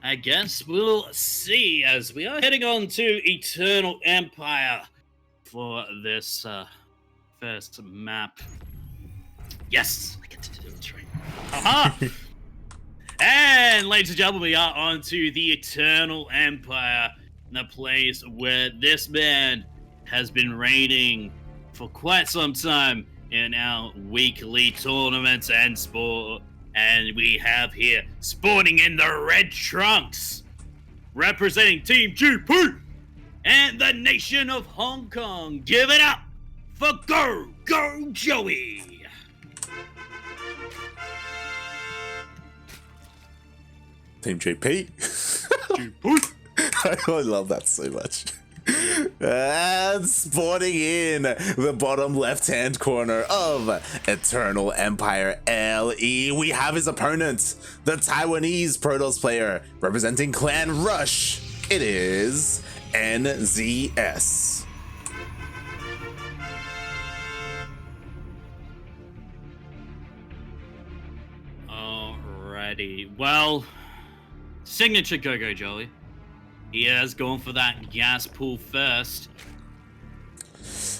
I guess we'll see as we are heading on to Eternal Empire for this first map. Yes, I get to do it right. Aha! And ladies and gentlemen, we are on to the Eternal Empire, the place where this man has been reigning for quite some time in our weekly tournaments and sport. And we have here, spawning in the red trunks, representing Team GP and the nation of Hong Kong. Give it up for GogojOey. Team GP. I love that so much. And spawning in the bottom left-hand corner of Eternal Empire LE, we have his opponent, the Taiwanese Protoss player representing Clan Rush. It is NZS. Alrighty, well, signature GogojOey. He has gone for that gas pool first.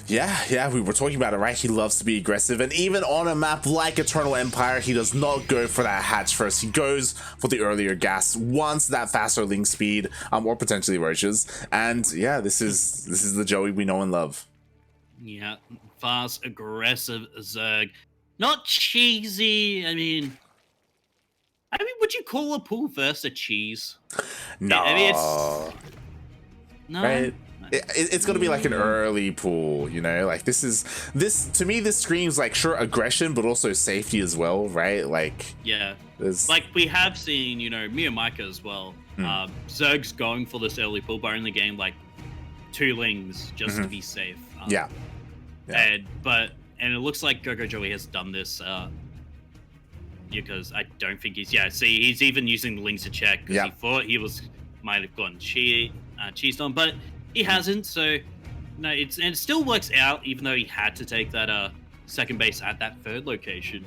Yeah, we were talking about it, right? He loves to be aggressive, and even on a map like Eternal Empire, he does not go for that hatch first. He goes for the earlier gas, wants that faster link speed, or potentially roaches. And yeah, this is the Joey we know and love. Yeah, fast, aggressive Zerg. Not cheesy, I mean, would you call a pool first a cheese? No. I mean, it's... No. Right? It's gonna be like an early pool, you know? Like this to me, this screams like, sure, aggression, but also safety as well, right? Like, yeah. Like we have seen, you know, me and Micah as well. Zerg's going for this early pool, but only getting like 2 lings just to be safe. Yeah. And it looks like GogojOey has done this because I don't think he's he's even using the lings to check because he thought he might have gotten cheesed on, but he hasn't. So no, it still works out, even though he had to take that second base at that third location.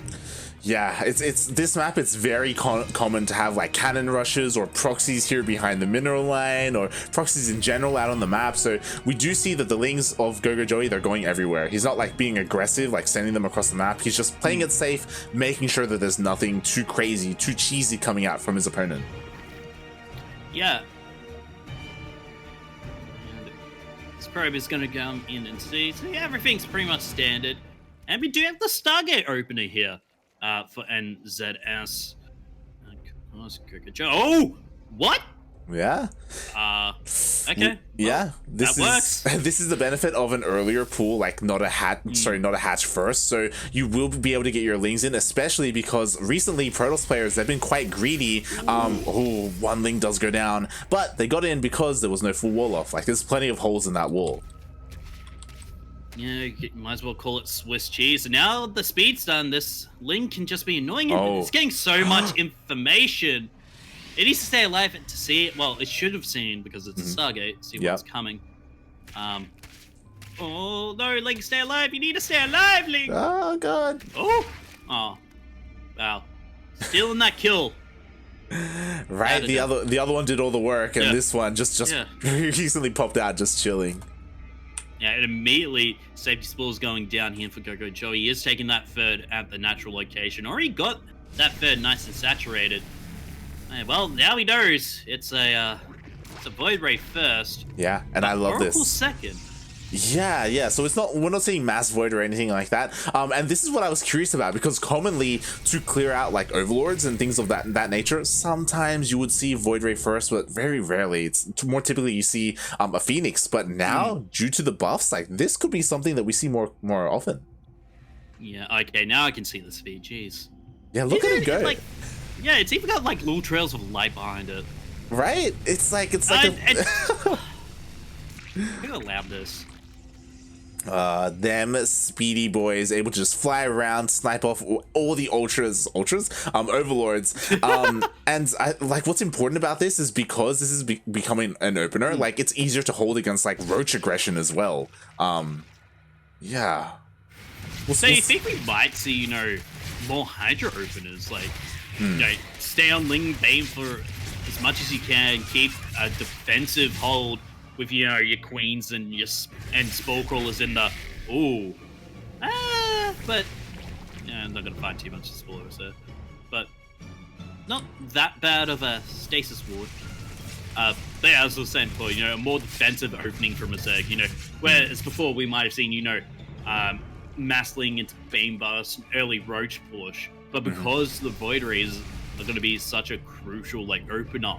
Yeah, it's this map. It's very common to have like cannon rushes or proxies here behind the mineral line, or proxies in general out on the map. So we do see that the lings of GogojOey, they're going everywhere. He's not like being aggressive, like sending them across the map. He's just playing it safe, making sure that there's nothing too crazy, too cheesy coming out from his opponent. Yeah. And this probe is going to come in and see. So yeah, everything's pretty much standard. And we do have the Stargate opener here for NZS. Oh, what? Yeah. Okay. Yeah. That works. This is the benefit of an earlier pool, like not a hatch first. So you will be able to get your lings in, especially because recently Protoss players, they've been quite greedy. One ling does go down, but they got in because there was no full wall off. Like there's plenty of holes in that wall. Yeah, you might as well call it Swiss cheese. And now the speed's done, this link can just be annoying. It's getting so much information. It needs to stay alive to see it. Well, it should have seen because it's a Stargate. See what's coming. Oh no, Link, stay alive! You need to stay alive, Link. Oh god. Oh, wow. Stealing that kill. Right. The other one did all the work, and this one just recently popped out, just chilling. Yeah, and immediately safety spools going down here for GogojOey. He is taking that third at the natural location. Already got that third nice and saturated. Well, now he knows it's a Void Ray first. Yeah, and I love Oracle this. second. Yeah. So we're not seeing mass void or anything like that. And this is what I was curious about, because commonly to clear out like overlords and things of that nature, sometimes you would see void ray first, but very rarely. It's more typically you see a phoenix. But now, due to the buffs, like this could be something that we see more often. Yeah. Okay. Now I can see the speed. Jeez. Yeah. Look at it go. Yeah. It's even got like little trails of light behind it. Right. It's like Who allowed this? Them speedy boys able to just fly around, snipe off all the overlords. And what's important about this is because this is becoming an opener, like it's easier to hold against like roach aggression as well. Yeah. So you think we might see, more Hydra openers, like, stay on Ling Bane for as much as you can, keep a defensive hold with your queens and and spore crawlers in the but yeah, I'm not gonna find too much spores there, but not that bad of a stasis ward. But yeah, as I was saying before, a more defensive opening from a Zerg, whereas before we might have seen, massling into Beam Bust, early Roach push, but because the Void Rays are going to be such a crucial, opener,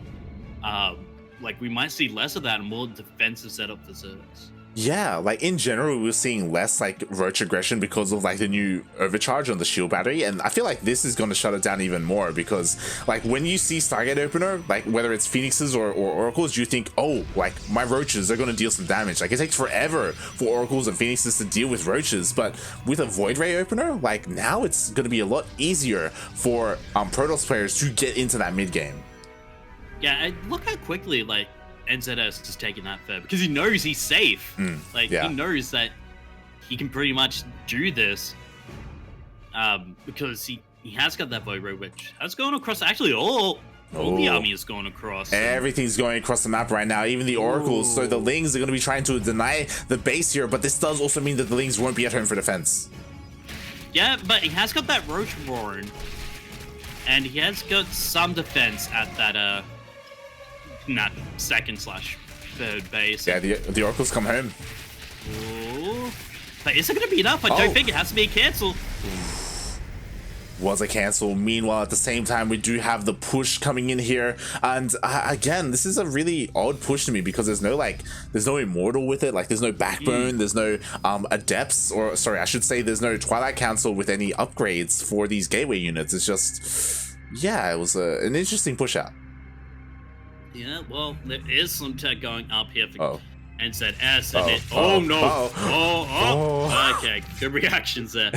we might see less of that and more defensive setup for Zergs. Yeah, in general, we're seeing less Roach aggression because of the new overcharge on the shield battery, and I feel like this is going to shut it down even more because when you see Stargate opener, whether it's Phoenixes or Oracles, you think, oh, my Roaches are going to deal some damage. It takes forever for Oracles and Phoenixes to deal with Roaches, but with a Void Ray opener, now it's going to be a lot easier for Protoss players to get into that mid game. Yeah, and look how quickly NZS just taking that fair because he knows he's safe. He knows that he can pretty much do this because he has got that Void Ray, which has gone across actually all the army is going across. Everything's going across the map right now, even the Oracles. So the Lings are going to be trying to deny the base here, but this does also mean that the Lings won't be at home for defense. Yeah, but he has got that Roach Warren, and he has got some defense at that not second/third base. Yeah, the Oracles come home. Ooh. But is it going to be enough? I don't think it has to be a cancel. Was a cancel. Meanwhile, at the same time, we do have the push coming in here, and again, this is a really odd push to me because there's no Immortal with it. There's no Backbone, there's no Adepts, or sorry, I should say, there's no Twilight Council with any upgrades for these gateway units. It's just, yeah, it was an interesting push out. Yeah, well, there is some tech going up here for NZS, and okay, good reactions there.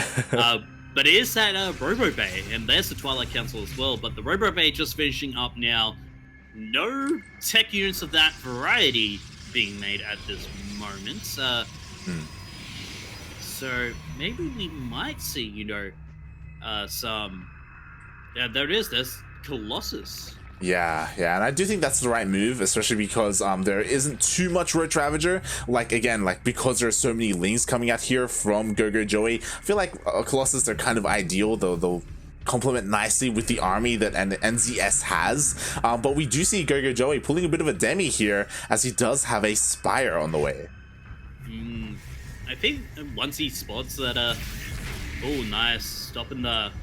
But it is that Robo Bay, and there's the Twilight Council as well, but the Robo Bay just finishing up now. No tech units of that variety being made at this moment. So maybe we might see, some... Yeah, there it is, there's Colossus. Yeah, and I do think that's the right move, especially because there isn't too much Roach Ravager. Because there are so many Lings coming out here from GogojOey, I feel like Colossus are kind of ideal, though they'll complement nicely with the army that NZS has. But we do see GogojOey pulling a bit of a demi here, as he does have a Spire on the way. I think once he spots that, oh, nice, stopping the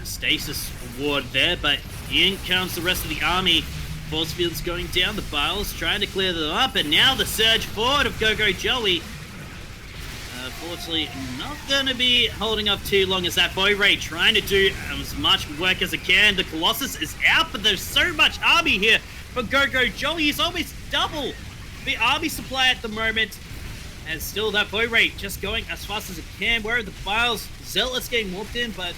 stasis ward there, but in comes the rest of the army. Force field's going down, the Biles trying to clear them up, and now the surge forward of GogojOey. Fortunately, not going to be holding up too long as that Void Ray trying to do as much work as it can. The Colossus is out, but there's so much army here for GogojOey. He's almost double the army supply at the moment, and still that Void Ray just going as fast as it can. Where are the Biles? Zealot's getting warped in, but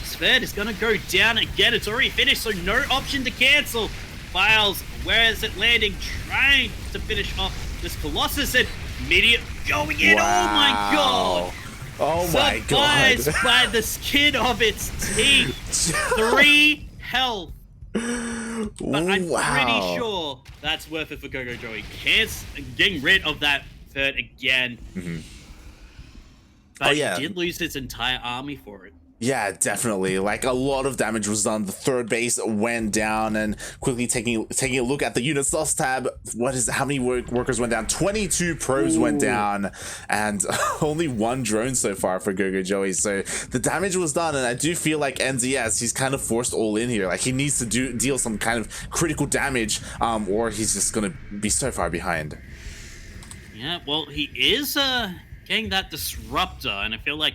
Sven is going to go down again. It's already finished, so no option to cancel. Biles, where is it landing? Trying to finish off this Colossus, and immediate going in. Wow. Oh my god. Surprised by the skin of its teeth. 3 health. But I'm pretty sure that's worth it for GogojOey. Getting rid of that third again. But he did lose his entire army for it. Yeah, definitely. A lot of damage was done. The third base went down, and quickly taking a look at the units lost tab. How many workers went down? 22 probes went down, and only 1 drone so far for GogojOey. So the damage was done, and I do feel like NZS, he's kind of forced all in here. He needs to deal some kind of critical damage, or he's just gonna be so far behind. Yeah, well, he is getting that disruptor, and I feel like,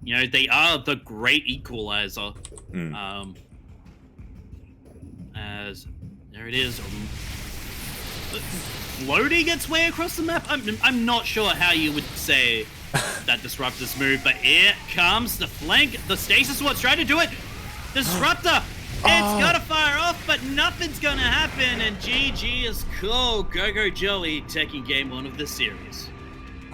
they are the great equalizer. As there it is, floating its way across the map. I'm not sure how you would say that disruptor's move, but here comes the flank. The stasis ward's trying to do it. Disruptor. It's gotta fire off, but nothing's gonna happen. And GG is cool. GogojOey taking game 1 of the series.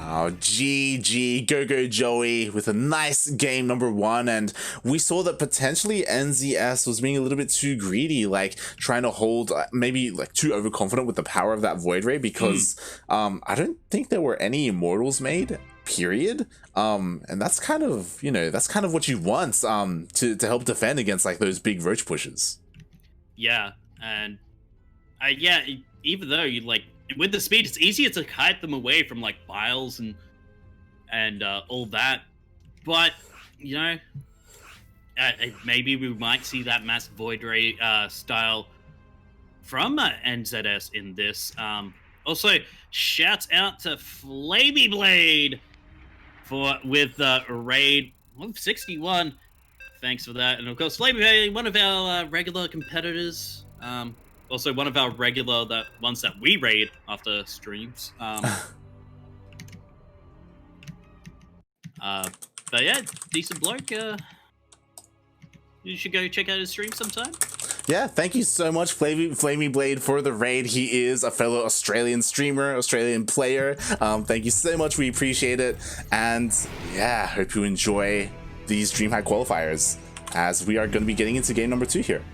Oh, GG, GogojOey with a nice game number 1, and we saw that potentially NZS was being a little bit too greedy, like trying to hold, maybe like too overconfident with the power of that Void Ray, because I don't think there were any Immortals made, period. And that's kind of, you know, that's kind of what you want to help defend against like those big Roach pushes. Yeah, and yeah, even though you like, with the speed, it's easier to kite them away from like Biles and all that. But you know, maybe we might see that massive Void Ray style from NZS in this. Also, shouts out to Flamey Blade with raid 161. Thanks for that, and of course, Flamey Blade, one of our regular competitors. Also, one of our regular ones that we raid after streams. But yeah, decent bloke. You should go check out his stream sometime. Yeah, thank you so much, Flamey Blade, for the raid. He is a fellow Australian streamer, Australian player. Thank you so much. We appreciate it. And yeah, hope you enjoy these DreamHack qualifiers, as we are going to be getting into game number 2 here.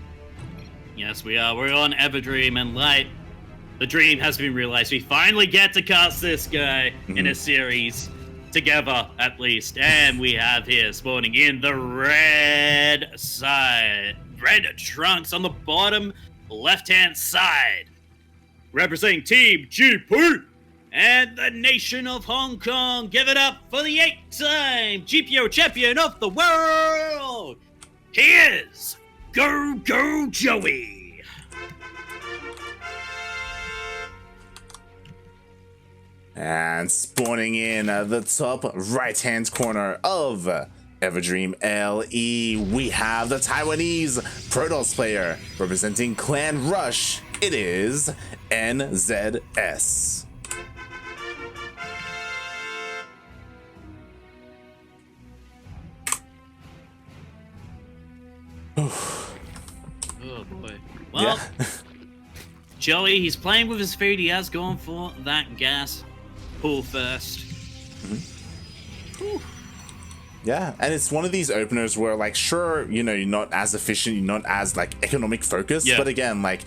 Yes, we are. We're on Everdream, and Light, the dream has been realized. We finally get to cast this guy in a series together, at least. And we have here spawning in the red side, red trunks on the bottom left-hand side, representing Team GP and the nation of Hong Kong. Give it up for the 8-time GPO champion of the world. He is GogojOey. And spawning in the top right-hand corner of Everdream LE, we have the Taiwanese Protoss player representing Clan Rush. It is NZS. Oh boy. Well, yeah. Joey, he's playing with his food. He has gone for that gas pull first. Yeah, and it's one of these openers where, like, sure, you know, you're not as efficient, you're not as, like, economic focused, but again, like,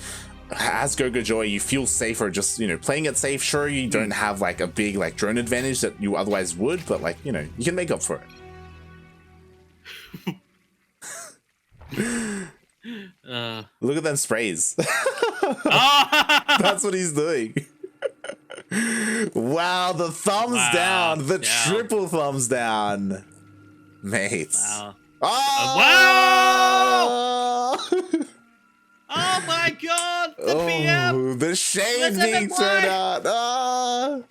as GogojOey, you feel safer just, you know, playing it safe. Sure, you don't have, like, a big, like, drone advantage that you otherwise would, but, like, you know, you can make up for it. Look at them sprays. That's what he's doing. Wow, the thumbs down, the triple thumbs down, mates. Wow. Oh, wow! Oh my god, the BM! The shade being turned out. Oh,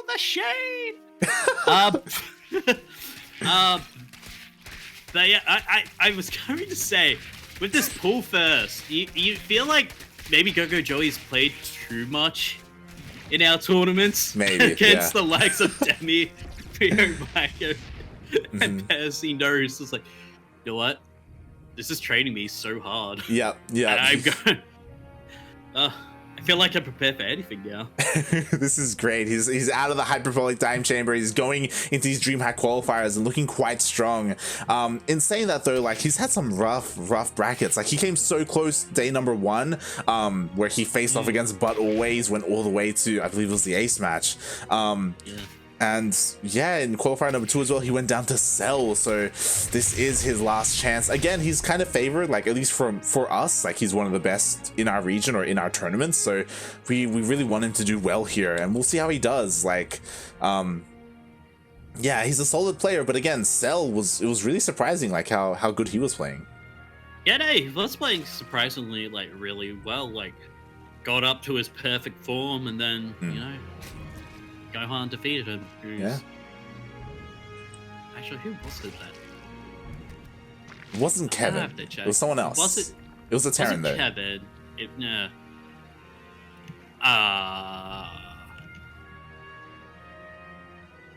the shade! But yeah, I was going to say, with this pull first, you feel like maybe GogojOey's played too much in our tournaments, maybe against the likes of Demi, Pio Mako, and Percy knows. It's like, you know what? This is training me so hard. Yeah. And I'm going. I feel like I'm prepared for anything now. This is great. He's out of the hyperbolic time chamber. He's going into these DreamHack qualifiers and looking quite strong. In saying that though, like, he's had some rough brackets. Like, he came so close day number 1, where he faced off against But Always, went all the way to, I believe it was the ace match. And yeah, in qualifier number 2 as well, he went down to Cell. So this is his last chance. Again, he's kind of favored, like, at least for us, like, he's one of the best in our region or in our tournaments. So we really want him to do well here, and we'll see how he does. Like, yeah, he's a solid player, but again, Cell was really surprising, like how good he was playing. Yeah, no, he was playing surprisingly, like, really well. Like, got up to his perfect form, and then you know, Gohan defeated him. Yeah. Actually, who was it that? It wasn't Kevin. It was someone else. Was it? It was a Terran though. Kevin. Yeah.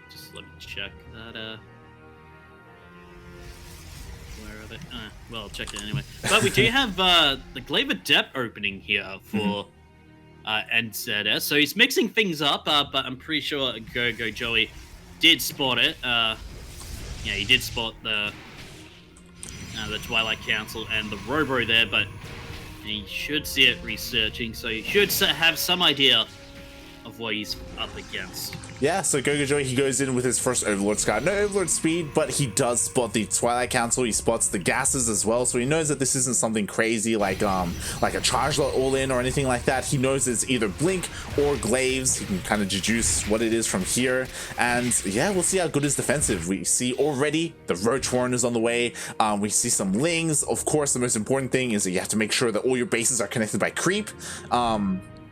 Just let me check that. Where are they? Well, I'll check it anyway. But we do have the Glaive Adept opening here for NZS. So he's mixing things up, but I'm pretty sure GogojOey did spot it. Yeah, he did spot the Twilight Council and the Robo there, but he should see it researching, so he should have some idea of what he's up against. Yeah, so GogojOey, he goes in with his first Overlord Scar. No Overlord speed, but he does spot the Twilight Council. He spots the gases as well, so he knows that this isn't something crazy like a charge lot all in or anything like that. He knows it's either Blink or Glaives. He can kind of deduce what it is from here. And yeah, we'll see how good his defensive. We see already the Roach Warren is on the way. We see some Lings. Of course, the most important thing is that you have to make sure that all your bases are connected by creep.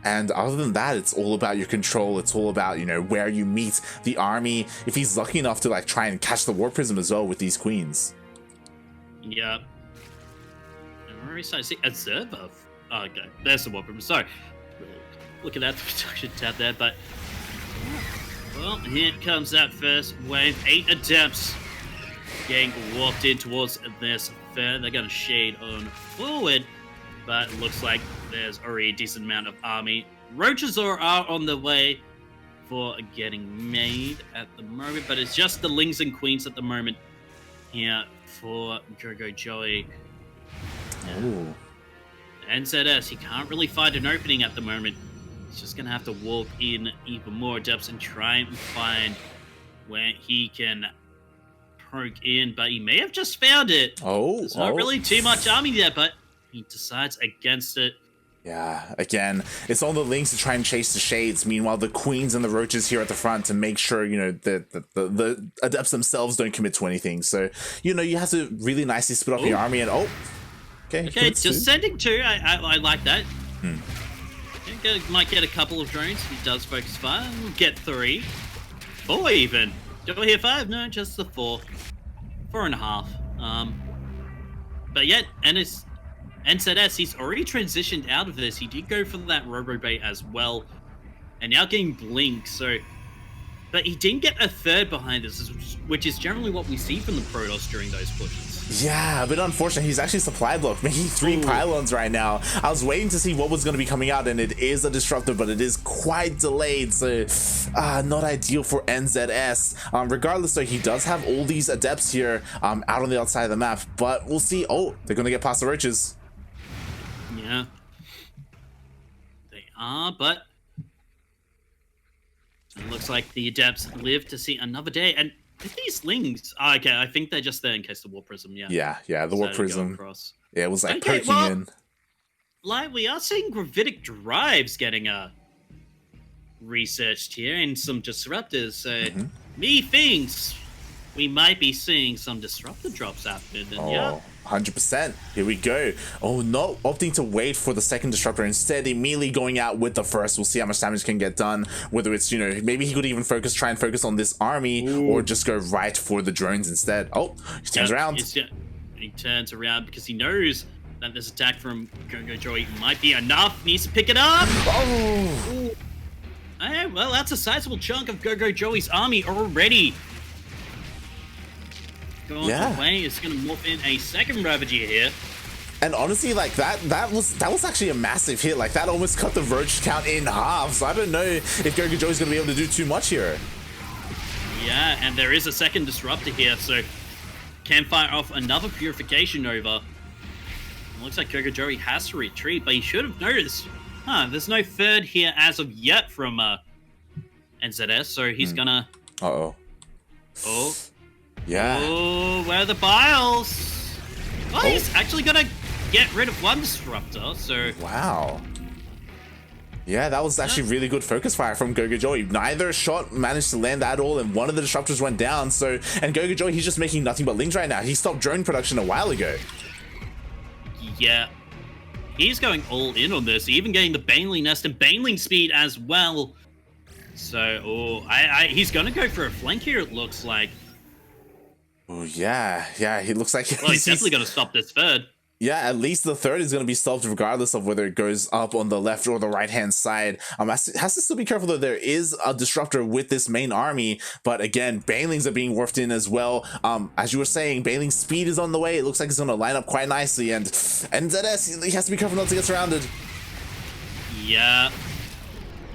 And other than that, it's all about your control. It's all about, you know, where you meet the army. If he's lucky enough to like try and catch the War Prism as well with these queens. Yeah. I'm already starting to see a server. Oh, okay, there's the War Prism. Sorry. Looking at the production tab there, but well, here comes that first wave. 8 attempts getting walked in towards this fair. They're going to shade on forward, but it looks like there's already a decent amount of army. Roaches are on the way for getting made at the moment, but it's just the Lings and Queens at the moment here for GogojOey. Oh. NZS, he can't really find an opening at the moment. He's just going to have to walk in even more depths and try and find where he can poke in, but he may have just found it. There's not really too much army there, but he decides against it. Yeah, again, it's all the Lings to try and chase the shades. Meanwhile, the Queens and the Roaches here at the front to make sure, you know, the Adepts themselves don't commit to anything. So, you know, you have to really nicely split up your army and okay, just sending 2. I like that. Might get a couple of drones. He does focus fire. We'll get 3. 4 even. Do I hear 5? No, just the 4. 4.5. But yet, and it's NZS, he's already transitioned out of this. He did go for that Robo-Bait as well. And now getting Blink, so... But he didn't get a third behind this, which is generally what we see from the Protoss during those pushes. Yeah, a bit unfortunate. He's actually supply blocked, making 3 pylons right now. I was waiting to see what was going to be coming out, and it is a disruptor, but it is quite delayed, so not ideal for NZS. Regardless, though, he does have all these Adepts here out on the outside of the map, but we'll see. Oh, they're going to get past the Roaches. Yeah. They are, but it looks like the Adepts live to see another day. And these Lings, okay, I think they're just there in case the War Prism, yeah. Yeah, the War Prism. Yeah, it was like poking in. Like, we are seeing gravitic drives getting researched here and some disruptors. So, methinks we might be seeing some disruptor drops happen. And yeah. 100%. Here we go. Oh no, opting to wait for the second disruptor instead, immediately going out with the first. We'll see how much damage can get done. Whether it's, you know, maybe he could even try and focus on this army, or just go right for the drones instead. Oh, he turns around. He turns around because he knows that this attack from GogojOey might be enough. Needs to pick it up. Oh. Hey, well, that's a sizable chunk of GogojOey's army already. Going away, it's going to morph in a second Ravager here. And honestly, like that was actually a massive hit. Like that almost cut the Roach count in half. So I don't know if GogojOey's going to be able to do too much here. Yeah, and there is a second disruptor here, so can fire off another Purification Nova. It looks like GogojOey has to retreat, but he should have noticed. There's no third here as of yet from NZS, so he's gonna. Oh. Yeah. Oh, where are the biles? Oh, he's actually gonna get rid of one disruptor, so... Wow. Yeah, that was actually really good focus fire from GogojOey. Neither shot managed to land at all, and one of the disruptors went down, so... And GogojOey, he's just making nothing but Lings right now. He stopped drone production a while ago. Yeah. He's going all in on this, even getting the Baneling Nest and Baneling speed as well. So, he's gonna go for a flank here, it looks like. Oh, yeah, he looks like... Well, he's definitely going to stop this third. Yeah, at least the third is going to be stopped regardless of whether it goes up on the left or the right-hand side. Has to still be careful, though. There is a disruptor with this main army, but again, Banelings are being wharfed in as well. As you were saying, Baneling's speed is on the way. It looks like it's going to line up quite nicely, and NZS, he has to be careful not to get surrounded. Yeah.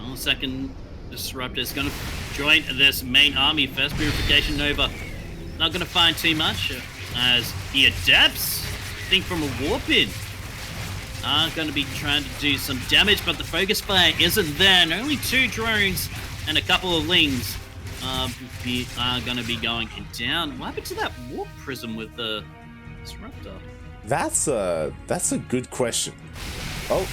Well, second Disruptor is going to join this main army. First Purification Nova. Not going to find too much as the Adepts, I think from a Warp In, are going to be trying to do some damage, but the focus fire isn't there. And only 2 drones and a couple of Lings are going to be going down. What happened to that Warp Prism with the Disruptor? That's a good question. Oh.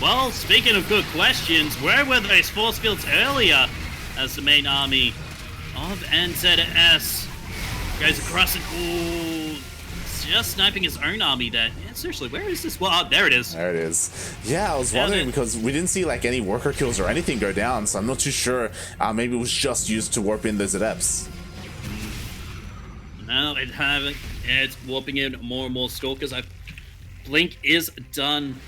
Well, speaking of good questions, where were those force fields earlier as the main army of NZS goes across and just sniping his own army there. Yeah, seriously, where is this? Well, there it is. There it is. Yeah, I was wondering because we didn't see like any worker kills or anything go down, so I'm not too sure. Maybe it was just used to warp in those adepts. No, it's warping in more and more stalkers. Blink is done.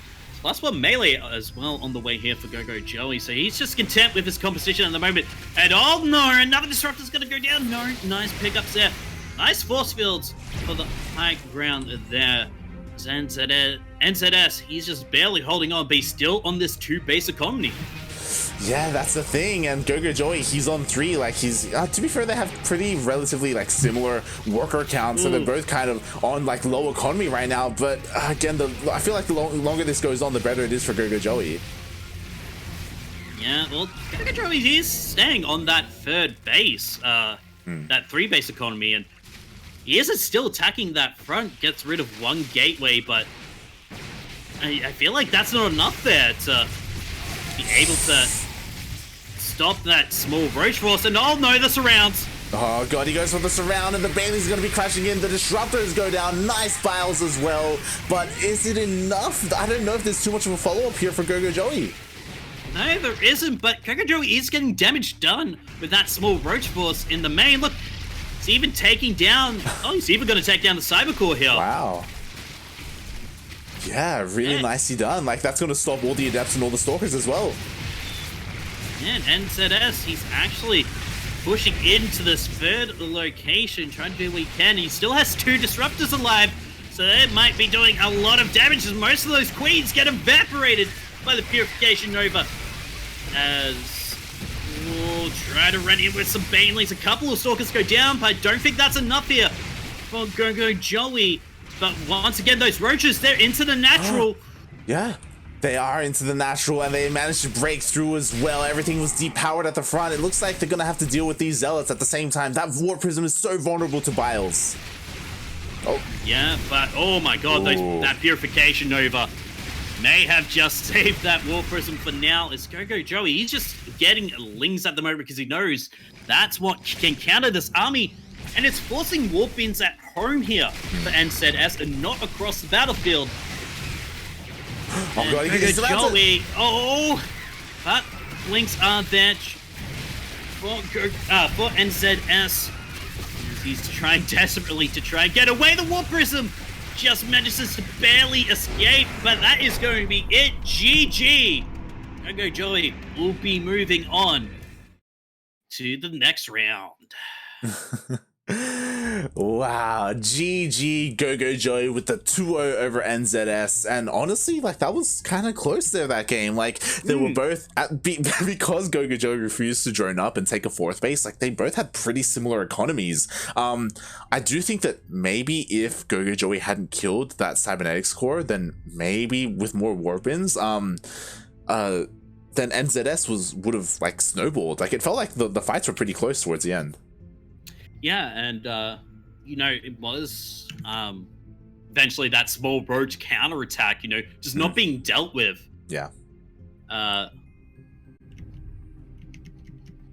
Plus one melee as well on the way here for GogojOey, so he's just content with his composition at the moment. And oh no, another Disruptor's gonna go down. No, nice pickups there. Nice force fields for the high ground there. NZS, he's just barely holding on, but he's still on this 2-base economy. Yeah, that's the thing. And GogojOey, he's on 3. Like, he's to be fair, they have pretty relatively like similar worker counts, so they're both kind of on like low economy right now. But again, I feel like the longer this goes on, the better it is for GogojOey. Yeah, well, GogojOey is staying on that 3rd base, that 3-base economy, and he isn't still attacking that front. Gets rid of 1 gateway, but I feel like that's not enough there to be able to stop that small roach force. And oh no, the surrounds. Oh god, he goes for the surround, and the Bailey's going to be crashing in. The Disruptors go down. Nice files as well, but is it enough? I don't know if there's too much of a follow-up here for GogojOey. No, there isn't, but GogojOey is getting damage done with that small roach force in the main. Look, he's even taking down... Oh, he's even going to take down the Cybercore here. Wow. Yeah, really nicely done. Like, that's going to stop all the Adepts and all the Stalkers as well. Yeah, and NZS, he's actually pushing into this 3rd location, trying to do what he can. He still has 2 Disruptors alive, so they might be doing a lot of damage as most of those Queens get evaporated by the Purification Nova. As we'll try to run in with some Banelings. A couple of Stalkers go down, but I don't think that's enough here for GogojOey. But once again, those roaches, they're into the natural. Yeah, they are into the natural, and they managed to break through as well. Everything was depowered at the front. It looks like they're going to have to deal with these Zealots at the same time. That Warp Prism is so vulnerable to Biles. Oh. Yeah, but oh my god, that Purification Nova may have just saved that Warp Prism for now. It's GogojOey. He's just getting Lings at the moment because he knows that's what can counter this army. And it's forcing warp ins at home here for NZS and not across the battlefield. Oh god, GogojOey. Oh, but Links are there for NZS. He's trying desperately to try and get away. The Warp Prism just manages to barely escape, but that is going to be it. GG. GogojOey will be moving on to the next round. Wow, GG GogojOey with the 2-0 over NZS. And honestly, like, that was kind of close there, that game. Like, they were both because GogojOey refused to drone up and take a 4th base, like, they both had pretty similar economies. I do think that maybe if GogojOey hadn't killed that Cybernetics core, then maybe with more warp-ins, then NZS would have like snowballed. Like, it felt like the fights were pretty close towards the end. Yeah, and you know, it was eventually that small roach counterattack, you know, just not being dealt with. Yeah.